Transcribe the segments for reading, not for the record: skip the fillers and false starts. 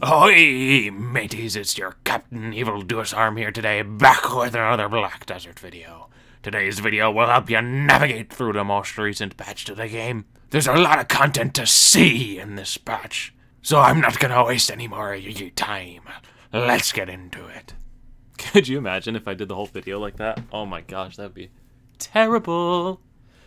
Ahoy, mateys, it's your Captain Evil Deus Arm here today, back with another Black Desert video. Today's video will help you navigate through the most recent patch to the game. There's a lot of content to see in this patch, so I'm not gonna waste any more of your time. Let's get into it. Could you imagine if I did the whole video like that? Oh my gosh, that'd be terrible.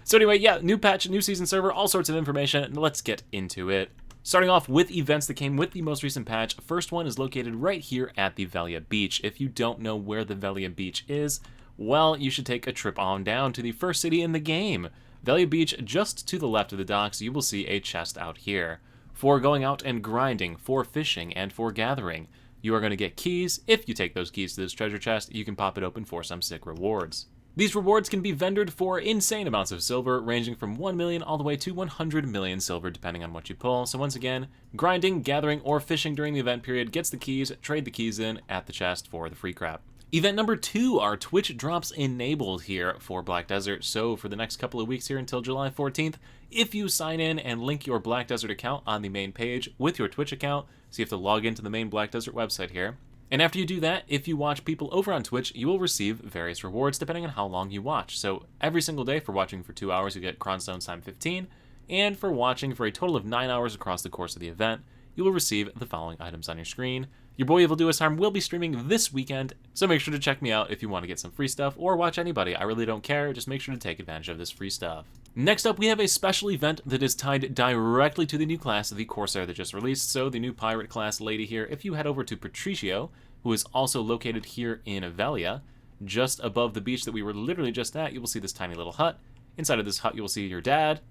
So anyway, yeah, new patch, new season server, all sorts of information, and let's get into it. Starting off with events that came with the most recent patch, first one is located right here at the Velia Beach. If you don't know where the Velia Beach is, well, you should take a trip on down to the first city in the game. Velia Beach, just to the left of the docks, you will see a chest out here. For going out and grinding, for fishing, and for gathering. You are going to get keys. If you take those keys to this treasure chest, you can pop it open for some sick rewards. These rewards can be vendored for insane amounts of silver, ranging from 1 million all the way to 100 million silver, depending on what you pull. So once again, grinding, gathering, or fishing during the event period gets the keys, trade the keys in at the chest for the free crap. Event number 2 are Twitch drops enabled here for Black Desert. So for the next couple of weeks here until July 14th, if you sign in and link your Black Desert account on the main page with your Twitch account, so you have to log into the main Black Desert website here. And after you do that, if you watch people over on Twitch, you will receive various rewards depending on how long you watch. So every single day for watching for 2 hours, you get Cronstones time 15. And for watching for a total of 9 hours across the course of the event, you will receive the following items on your screen. Your boy Evil Deus Harm will be streaming this weekend, so make sure to check me out if you want to get some free stuff or watch anybody. I really don't care, just make sure to take advantage of this free stuff. Next up, we have a special event that is tied directly to the new class, the Corsair that just released. So the new pirate class lady here, if you head over to Patricio, who is also located here in Velia, just above the beach that we were literally just at, you will see this tiny little hut. Inside of this hut, you will see your dad.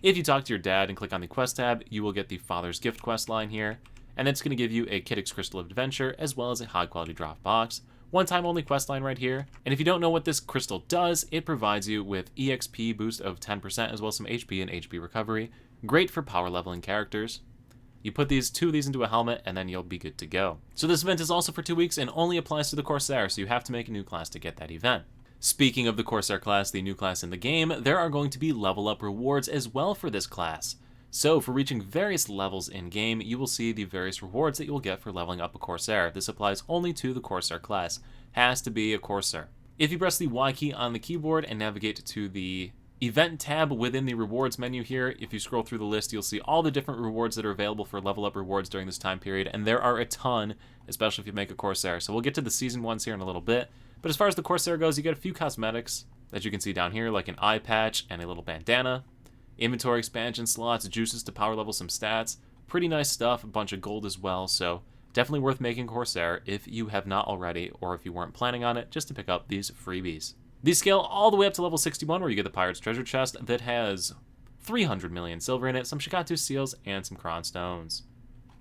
If you talk to your dad and click on the quest tab, you will get the Father's Gift quest line here, and it's going to give you a Kiddix Crystal of Adventure, as well as a high-quality drop box. One-time only quest line right here, and if you don't know what this crystal does, it provides you with EXP boost of 10%, as well as some HP and HP recovery. Great for power leveling characters. You put two of these into a helmet, and then you'll be good to go. So this event is also for 2 weeks, and only applies to the Corsair, so you have to make a new class to get that event. Speaking of the Corsair class, the new class in the game, there are going to be level up rewards as well for this class. So for reaching various levels in-game, you will see the various rewards that you will get for leveling up a Corsair. This applies only to the Corsair class. Has to be a Corsair. If you press the Y key on the keyboard and navigate to the event tab within the rewards menu here, if you scroll through the list, you'll see all the different rewards that are available for level up rewards during this time period, and there are a ton, especially if you make a Corsair. So we'll get to the season ones here in a little bit, but as far as the Corsair goes, you get a few cosmetics that you can see down here, like an eye patch and a little bandana. Inventory expansion slots, juices to power level some stats. Pretty nice stuff, a bunch of gold as well, so definitely worth making Corsair if you have not already, or if you weren't planning on it, just to pick up these freebies. These scale all the way up to level 61, where you get the Pirate's Treasure Chest that has 300 million silver in it, some Shikatu seals, and some Cronstones.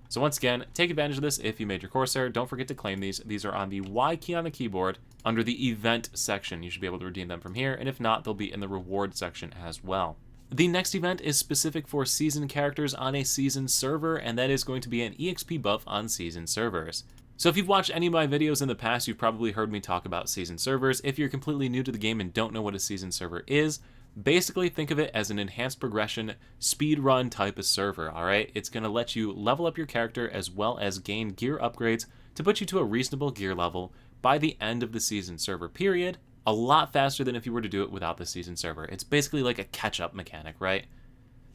So once again, take advantage of this if you made your Corsair. Don't forget to claim these. These are on the Y key on the keyboard under the event section. You should be able to redeem them from here, and if not, they'll be in the reward section as well. The next event is specific for season characters on a season server, and that is going to be an EXP buff on season servers. So if you've watched any of my videos in the past, you've probably heard me talk about season servers. If you're completely new to the game and don't know what a season server is, basically think of it as an enhanced progression speedrun type of server, alright? It's going to let you level up your character as well as gain gear upgrades to put you to a reasonable gear level by the end of the season server period. A lot faster than if you were to do it without the season server. It's basically like a catch-up mechanic, right?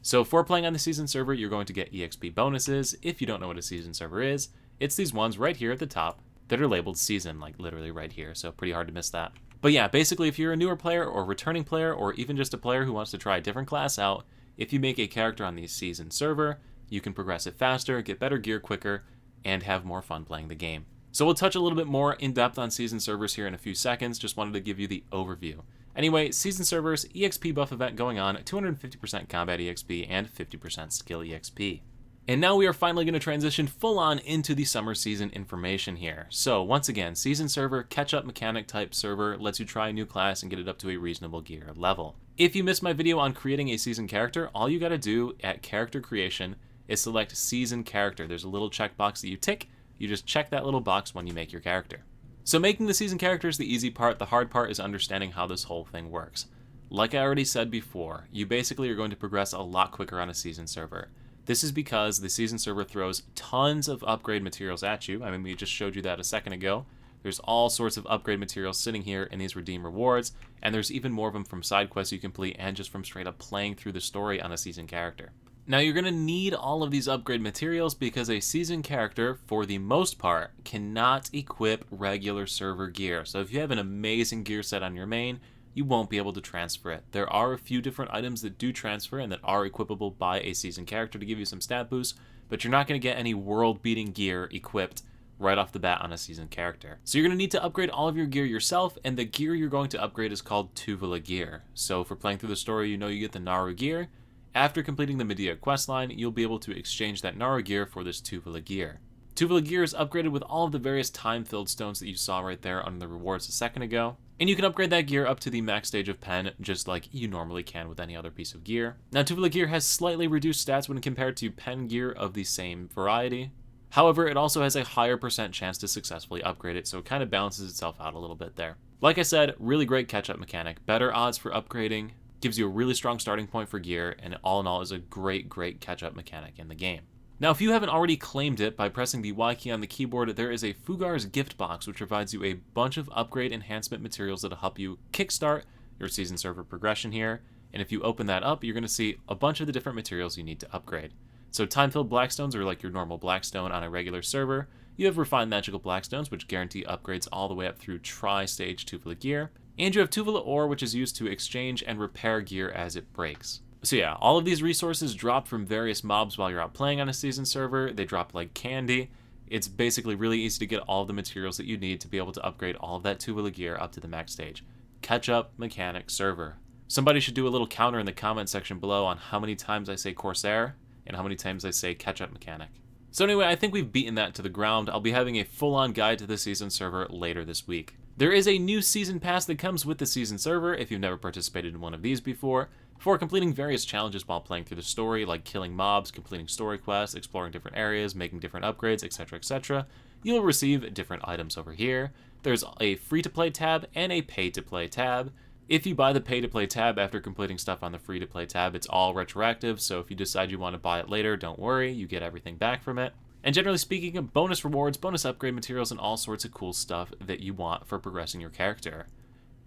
So for playing on the season server, you're going to get EXP bonuses. If you don't know what a season server is, it's these ones right here at the top that are labeled season, like literally right here, so pretty hard to miss that. But yeah, basically if you're a newer player or returning player or even just a player who wants to try a different class out, if you make a character on the season server, you can progress it faster, get better gear quicker, and have more fun playing the game. So we'll touch a little bit more in depth on season servers here in a few seconds, just wanted to give you the overview. Anyway, season servers, EXP buff event going on, 250% combat EXP and 50% skill EXP. And now we are finally going to transition full on into the summer season information here. So once again, season server, catch-up mechanic type server, lets you try a new class and get it up to a reasonable gear level. If you missed my video on creating a season character, all you got to do at character creation is select season character. There's a little checkbox that you tick. You just check that little box when you make your character. So making the season character is the easy part. The hard part is understanding how this whole thing works. Like I already said before, you basically are going to progress a lot quicker on a season server. This is because the season server throws tons of upgrade materials at you. I mean, we just showed you that a second ago. There's all sorts of upgrade materials sitting here in these redeem rewards, and there's even more of them from side quests you complete and just from straight up playing through the story on a season character. Now, you're going to need all of these upgrade materials because a season character, for the most part, cannot equip regular server gear. So if you have an amazing gear set on your main, you won't be able to transfer it. There are a few different items that do transfer and that are equipable by a season character to give you some stat boosts, but you're not going to get any world-beating gear equipped right off the bat on a season character. So you're going to need to upgrade all of your gear yourself, and the gear you're going to upgrade is called Tuvala gear. So for playing through the story, you know you get the Naru gear. After completing the Medea questline, you'll be able to exchange that Naru gear for this Tuvala gear. Tuvala gear is upgraded with all of the various time-filled stones that you saw right there under the rewards a second ago, and you can upgrade that gear up to the max stage of Pen just like you normally can with any other piece of gear. Now, Tuvala gear has slightly reduced stats when compared to Pen gear of the same variety. However, it also has a higher percent chance to successfully upgrade it, so it kind of balances itself out a little bit there. Like I said, really great catch-up mechanic, better odds for upgrading, gives you a really strong starting point for gear, and all in all is a great catch-up mechanic in the game. Now, if you haven't already claimed it, by pressing the Y key on the keyboard, there is a Fugar's gift box which provides you a bunch of upgrade enhancement materials that'll help you kickstart your season server progression here, and if you open that up, you're going to see a bunch of the different materials you need to upgrade. So time-filled blackstones are like your normal blackstone on a regular server. You have refined magical blackstones, which guarantee upgrades all the way up through tri-stage Tuvala gear. And you have Tuvala ore, which is used to exchange and repair gear as it breaks. So yeah, all of these resources drop from various mobs while you're out playing on a season server. They drop like candy. It's basically really easy to get all of the materials that you need to be able to upgrade all of that Tuvala gear up to the max stage. Catch-up mechanic server. Somebody should do a little counter in the comment section below on how many times I say corsair and how many times I say catch-up mechanic. So anyway, I think we've beaten that to the ground. I'll be having a full-on guide to the season server later this week. There is a new season pass that comes with the season server if you've never participated in one of these before. For completing various challenges while playing through the story, like killing mobs, completing story quests, exploring different areas, making different upgrades, etc., you'll receive different items over here. There's a free-to-play tab and a pay-to-play tab. If you buy the pay-to-play tab after completing stuff on the free-to-play tab, it's all retroactive, so if you decide you want to buy it later, don't worry, you get everything back from it. And generally speaking, bonus rewards, bonus upgrade materials, and all sorts of cool stuff that you want for progressing your character.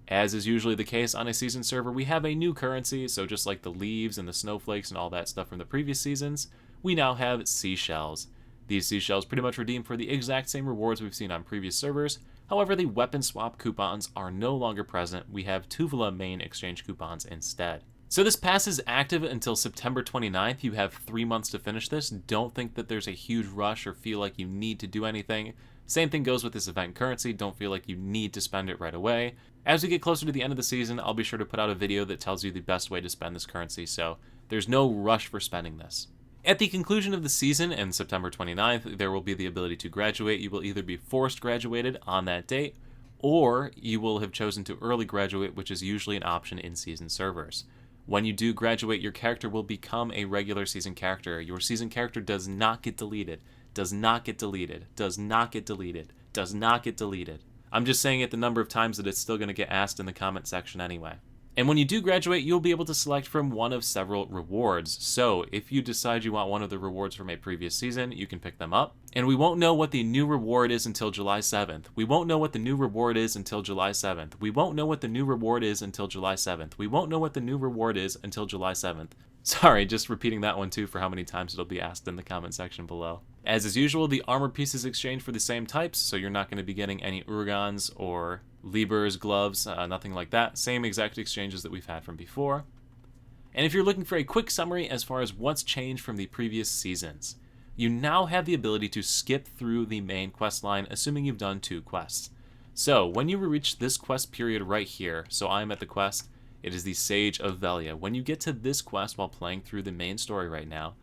As is usually the case on a season server, we have a new currency, so just like the leaves and the snowflakes and all that stuff from the previous seasons, we now have seashells. These seashells pretty much redeem for the exact same rewards we've seen on previous servers. However, the weapon swap coupons are no longer present. We have Tuvala main exchange coupons instead. So this pass is active until September 29th. You have 3 months to finish this. Don't think that there's a huge rush or feel like you need to do anything. Same thing goes with this event currency. Don't feel like you need to spend it right away. As we get closer to the end of the season, I'll be sure to put out a video that tells you the best way to spend this currency, so there's no rush for spending this. At the conclusion of the season, and September 29th, there will be the ability to graduate. You will either be forced graduated on that date, or you will have chosen to early graduate, which is usually an option in season servers. When you do graduate, your character will become a regular season character. Your season character does not get deleted, does not get deleted, does not get deleted, does not get deleted. I'm just saying it the number of times that it's still going to get asked in the comment section anyway. And when you do graduate, you'll be able to select from one of several rewards. So if you decide you want one of the rewards from a previous season, you can pick them up. And we won't know what the new reward is until July 7th. We won't know what the new reward is until July 7th. We won't know what the new reward is until July 7th. We won't know what the new reward is until July 7th. Sorry, just repeating that one too for how many times it'll be asked in the comment section below. As is usual, the armor pieces exchange for the same types, so you're not going to be getting any Urgons or Libers, gloves, nothing like that. Same exact exchanges that we've had from before. And if you're looking for a quick summary as far as what's changed from the previous seasons, you now have the ability to skip through the main quest line, assuming you've done 2 quests. So when you reach this quest period right here, so I'm at the quest, it is the Sage of Velia. When you get to this quest while playing through the main story right now,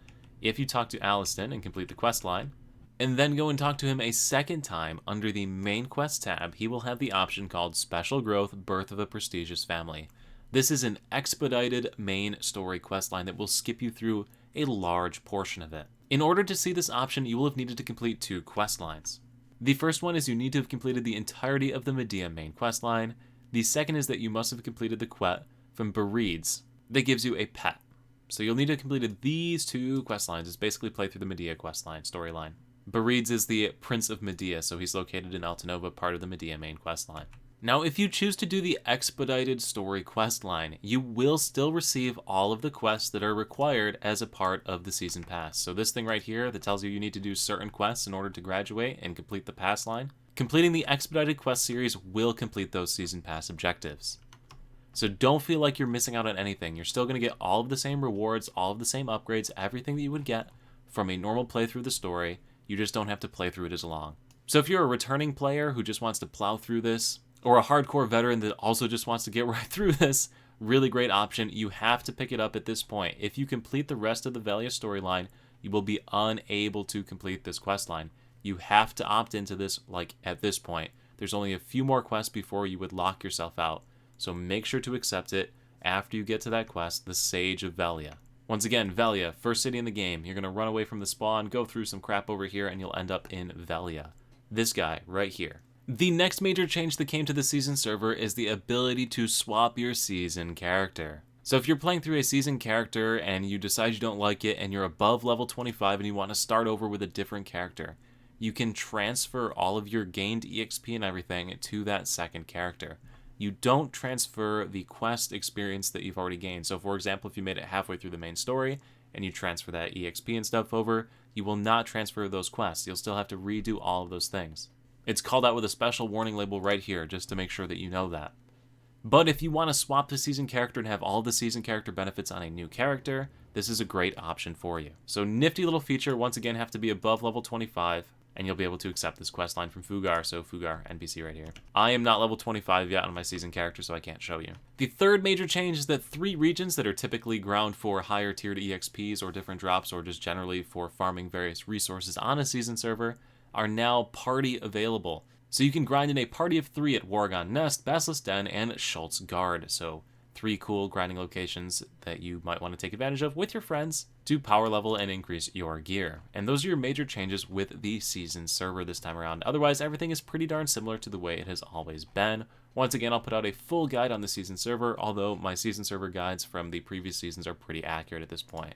if you talk to Aliston and complete the quest line, and then go and talk to him a second time under the main quest tab, he will have the option called Special Growth Birth of a Prestigious Family. This is an expedited main story quest line that will skip you through a large portion of it. In order to see this option, you will have needed to complete 2 quest lines. The first one is you need to have completed the entirety of the Medea main quest line. The second is that you must have completed the quest from Bereeds that gives you a pet. So you'll need to complete these 2 quest lines. It's basically play through the Medea quest line, storyline. Bereeds is the Prince of Medea, so he's located in Altanova, part of the Medea main quest line. Now, if you choose to do the expedited story quest line, you will still receive all of the quests that are required as a part of the season pass. So this thing right here that tells you need to do certain quests in order to graduate and complete the pass line, completing the expedited quest series will complete those season pass objectives. So don't feel like you're missing out on anything. You're still going to get all of the same rewards, all of the same upgrades, everything that you would get from a normal playthrough of the story. You just don't have to play through it as long. So if you're a returning player who just wants to plow through this, or a hardcore veteran that also just wants to get right through this, really great option. You have to pick it up at this point. If you complete the rest of the Valia storyline, you will be unable to complete this quest line. You have to opt into this like at this point. There's only a few more quests before you would lock yourself out. So make sure to accept it after you get to that quest, the Sage of Valia. Once again, Valia, first city in the game. You're going to run away from the spawn, go through some crap over here, and you'll end up in Valia. This guy right here. The next major change that came to the season server is the ability to swap your season character. So if you're playing through a season character and you decide you don't like it and you're above level 25 and you want to start over with a different character, you can transfer all of your gained EXP and everything to that second character. You don't transfer the quest experience that you've already gained. So for example, if you made it halfway through the main story and you transfer that EXP and stuff over, you will not transfer those quests. You'll still have to redo all of those things. It's called out with a special warning label right here, just to make sure that you know that. But if you want to swap the season character and have all the season character benefits on a new character, this is a great option for you. So nifty little feature, once again, have to be above level 25, and you'll be able to accept this quest line from Fugar, so Fugar, NPC right here. I am not level 25 yet on my season character, so I can't show you. The third major change is that 3 regions that are typically ground for higher tiered EXPs or different drops, or just generally for farming various resources on a season server, are now party available. So you can grind in a party of 3 at Wargon Nest, Basilisk Den, and Schultz Guard. So 3 cool grinding locations that you might want to take advantage of with your friends to power level and increase your gear. And those are your major changes with the season server this time around. Otherwise, everything is pretty darn similar to the way it has always been. Once again, I'll put out a full guide on the season server, although my season server guides from the previous seasons are pretty accurate at this point.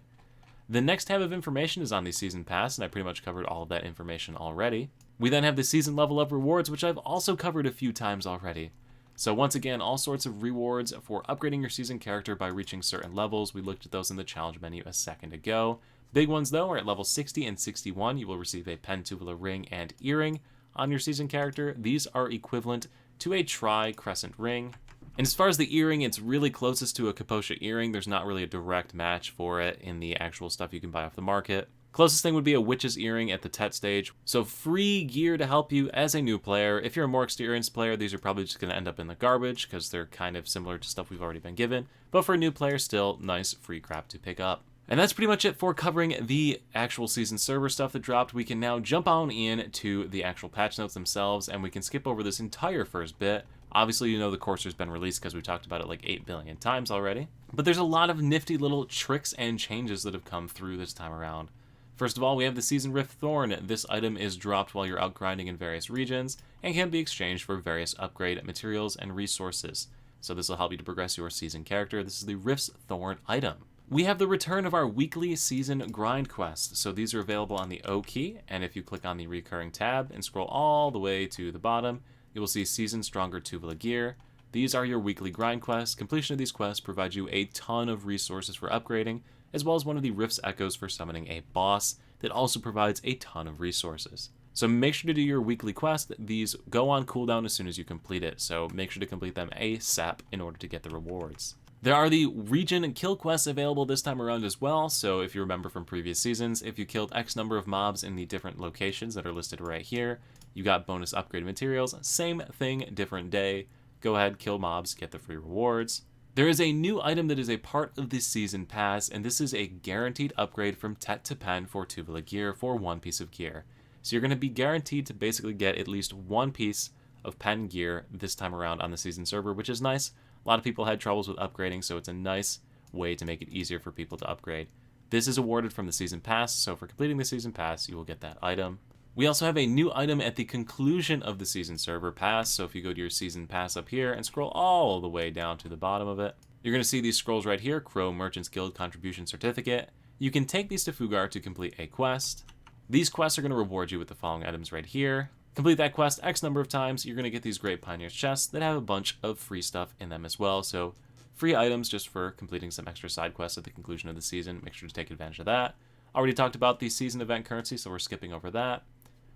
The next tab of information is on the Season Pass, and I pretty much covered all of that information already. We then have the Season Level Up rewards, which I've also covered a few times already. So once again, all sorts of rewards for upgrading your season character by reaching certain levels. We looked at those in the challenge menu a second ago. Big ones, though, are at level 60 and 61. You will receive a pen, tuvula ring, and earring on your season character. These are equivalent to a tri-crescent ring. And as far as the earring, it's really closest to a Kaposha earring. There's not really a direct match for it in the actual stuff you can buy off the market. Closest thing would be a witch's earring at the Tet stage. So free gear to help you as a new player. If you're a more experienced player, these are probably just going to end up in the garbage because they're kind of similar to stuff we've already been given. But for a new player, still nice free crap to pick up. And that's pretty much it for covering the actual season server stuff that dropped. We can now jump on in to the actual patch notes themselves, and we can skip over this entire first bit. Obviously, you know the corsair's been released because we talked about it like 8 billion times already. But there's a lot of nifty little tricks and changes that have come through this time around. First of all, we have the Season Rift Thorn. This item is dropped while you're out grinding in various regions and can be exchanged for various upgrade materials and resources. So this will help you to progress your season character. This is the Rift's Thorn item. We have the return of our weekly season grind quests. So these are available on the O key, and if you click on the recurring tab and scroll all the way to the bottom, you will see Season Stronger Tuvula Gear. These are your weekly grind quests. Completion of these quests provides you a ton of resources for upgrading, as well as one of the Rift's Echoes for summoning a boss that also provides a ton of resources. So make sure to do your weekly quest. These go on cooldown as soon as you complete it, so make sure to complete them ASAP in order to get the rewards. There are the region and kill quests available this time around as well, so if you remember from previous seasons, if you killed X number of mobs in the different locations that are listed right here, you got bonus upgrade materials. Same thing, different day. Go ahead, kill mobs, get the free rewards. There is a new item that is a part of this season pass, and this is a guaranteed upgrade from Tet to Pen for Tuvula gear for 1 piece of gear. So you're going to be guaranteed to basically get at least 1 piece of pen gear this time around on the season server, which is nice. A lot of people had troubles with upgrading, so it's a nice way to make it easier for people to upgrade. This is awarded from the season pass, so for completing the season pass, you will get that item. We also have a new item at the conclusion of the season server pass, so if you go to your season pass up here and scroll all the way down to the bottom of it, You're going to see these scrolls right here, Crow Merchants Guild Contribution Certificate. You can take these to Fugar to complete a quest. These quests are going to reward you with the following items right here. Complete that quest X number of times, you're going to get these great Pioneer's chests that have a bunch of free stuff in them as well. So free items just for completing some extra side quests at the conclusion of the season. Make sure to take advantage of that. Already talked about the season event currency, so we're skipping over that.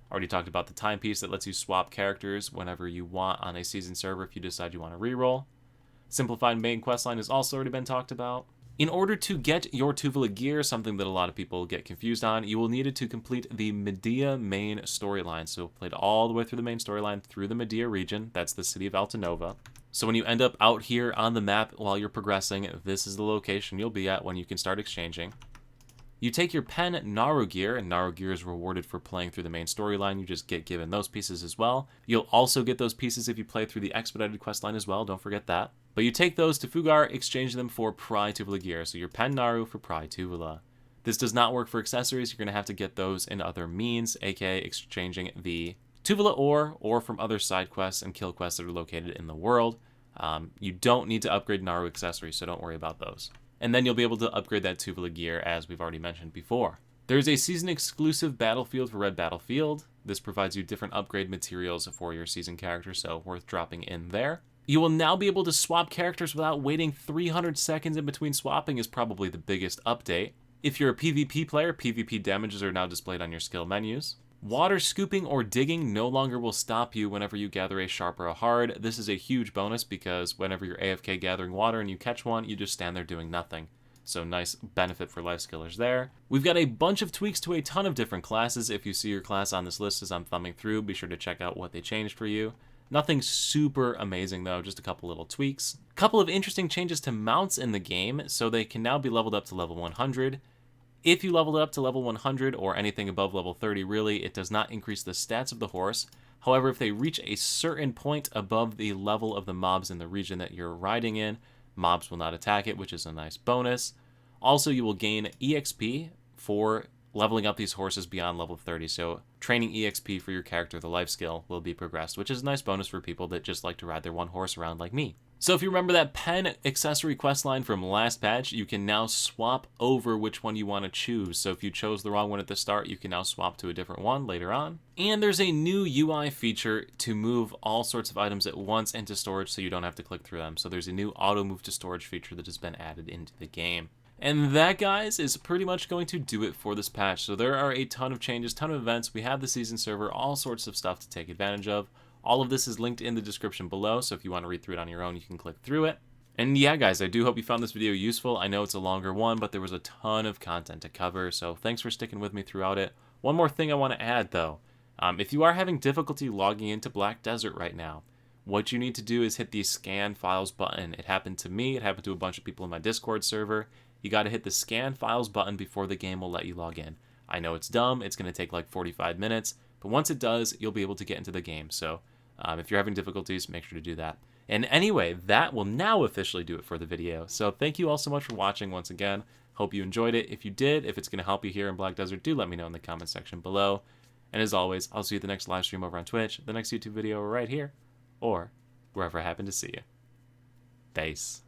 Already talked about the timepiece that lets you swap characters whenever you want on a season server if you decide you want to reroll. Simplified main questline has also already been talked about. In order to get your Tuvala gear, something that a lot of people get confused on, you will need it to complete the Medea main storyline. So played all the way through the main storyline through the Medea region. That's the city of Altanova. So when you end up out here on the map while you're progressing, this is the location you'll be at when you can start exchanging. You take your pen Naru gear, and Naru gear is rewarded for playing through the main storyline. You just get given those pieces as well. You'll also get those pieces if you play through the expedited questline as well, don't forget that. But you take those to Fugar, exchange them for Pry Tuvala gear, so your pen Naru for Pry Tuvala. This does not work for accessories, you're going to have to get those in other means, aka exchanging the Tuvala ore, or from other side quests and kill quests that are located in the world. You don't need to upgrade Naru accessories, so don't worry about those. And then you'll be able to upgrade that Tuvala gear as we've already mentioned before. There's a season-exclusive battlefield for Red Battlefield. This provides you different upgrade materials for your season character, so worth dropping in there. You will now be able to swap characters without waiting 300 seconds in between swapping is probably the biggest update. If you're a PvP player, PvP damages are now displayed on your skill menus. Water scooping or digging no longer will stop you whenever you gather a sharp or a hard. This is a huge bonus because whenever you're AFK gathering water and you catch one, you just stand there doing nothing. So nice benefit for life skillers there. We've got a bunch of tweaks to a ton of different classes. If you see your class on this list as I'm thumbing through, be sure to check out what they changed for you. Nothing super amazing though, just a couple little tweaks. A couple of interesting changes to mounts in the game, so they can now be leveled up to level 100. If you leveled up to level 100 or anything above level 30 really, it does not increase the stats of the horse. However, if they reach a certain point above the level of the mobs in the region that you're riding in, mobs will not attack it, which is a nice bonus. Also, you will gain EXP for leveling up these horses beyond level 30, so training EXP for your character, the life skill, will be progressed, which is a nice bonus for people that just like to ride their one horse around like me. So if you remember that pen accessory questline from last patch, you can now swap over which one you want to choose. So if you chose the wrong one at the start, you can now swap to a different one later on. And there's a new UI feature to move all sorts of items at once into storage so you don't have to click through them. So there's a new auto move to storage feature that has been added into the game. And that, guys, is pretty much going to do it for this patch. So there are a ton of changes, ton of events. We have the season server, all sorts of stuff to take advantage of. All of this is linked in the description below, so if you want to read through it on your own, you can click through it. And yeah, guys, I do hope you found this video useful. I know it's a longer one, but there was a ton of content to cover, so thanks for sticking with me throughout it. One more thing I want to add, though. If you are having difficulty logging into Black Desert right now, what you need to do is hit the Scan Files button. It happened to me. It happened to a bunch of people in my Discord server. You got to hit the Scan Files button before the game will let you log in. I know it's dumb. It's going to take like 45 minutes, but once it does, you'll be able to get into the game. So if you're having difficulties, make sure to do that. And anyway, that will now officially do it for the video. So thank you all so much for watching once again. Hope you enjoyed it. If you did, if it's going to help you here in Black Desert, do let me know in the comment section below. And as always, I'll see you at the next live stream over on Twitch, the next YouTube video right here, or wherever I happen to see you. Peace.